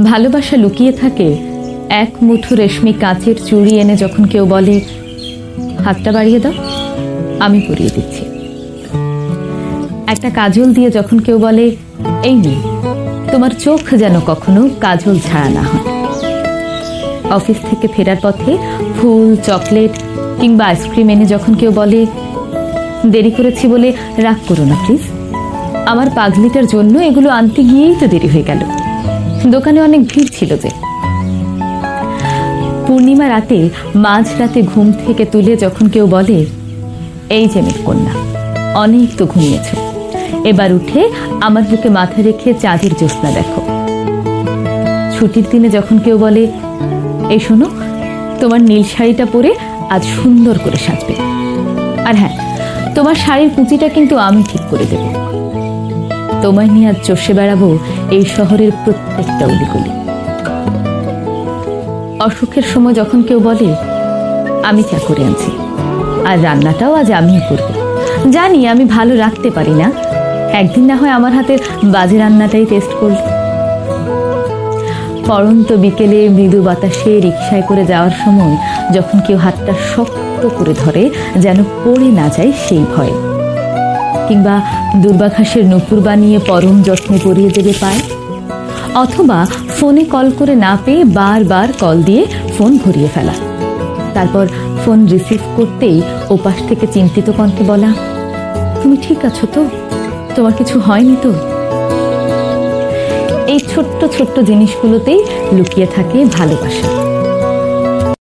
ভালোবাসা লুকিয়ে থাকে এক মুঠো রেশমি কাচের চুড়ি এনে যখন কেউ বলে হাতটা বাড়িয়ে দাও, আমি পরিয়ে দিচ্ছি। একটা কাজল দিয়ে যখন কেউ বলে এই নিয়ে, তোমার চোখ যেন কখনো কাজল ছাড়া না হয়। অফিস থেকে ফেরার পথে ফুল, চকলেট কিংবা আইসক্রিম এনে যখন কেউ বলে দেরি করেছি বলে রাগ করো না প্লিজ, আমার পাগলিটার জন্য এগুলো আনতে গিয়েই তো দেরি হয়ে গেল, দোকানে অনেক ভিড় ছিল যে। পূর্ণিমা রাতে মাঝরাতে ঘুম থেকে তুলে যখন কেউ বলে এই যে মেয়ে কন্যা, অনেক তো ঘুমিয়েছ, এবার উঠে আমার বুকে মাথা রেখে চাঁদের জ্যোৎস্না দেখো। ছুটির দিনে যখন কেউ বলে এই শোনো, তোমার নীল শাড়িটা পরে আজ সুন্দর করে সাজবে, আর হ্যাঁ, তোমার শাড়ির কুচিটা কিন্তু আমি ঠিক করে দেব, তোমায় নিয়ে আজ চষে বেড়াবো এই শহরের প্রত্যেকটা অলিগলি। অসুখের সময় যখন কেউ বলে আমি চা করে আনছি, আর রান্নাটাও আজ আমিই করব, জানি আমি ভালো রাখতে পারি না, একদিন না হয় আমার হাতের বাজে রান্নাটাই টেস্ট করল। পড়ন্ত বিকেলে মৃদু বাতাসে রিকশায় করে যাওয়ার সময় যখন কেউ হাতটা শক্ত করে ধরে যেন পড়ে না যায় সেই ভয়ে, কিংবা দুর্বাঘাসের নূপুর বানিয়ে পরম যত্নে পরিয়ে দেবে পায়, অথবা ফোনে কল করে না পেয়ে বারবার কল দিয়ে ফোন ভরিয়ে ফেলা, তারপর ফোন রিসিভ করতেই ওপাশ থেকে চিন্তিত কণ্ঠে বলা তুমি ঠিক আছো তো, তোমার কিছু হয়নি তো। এই ছোট্ট ছোট্ট জিনিসগুলোতেই লুকিয়ে থাকে ভালোবাসা।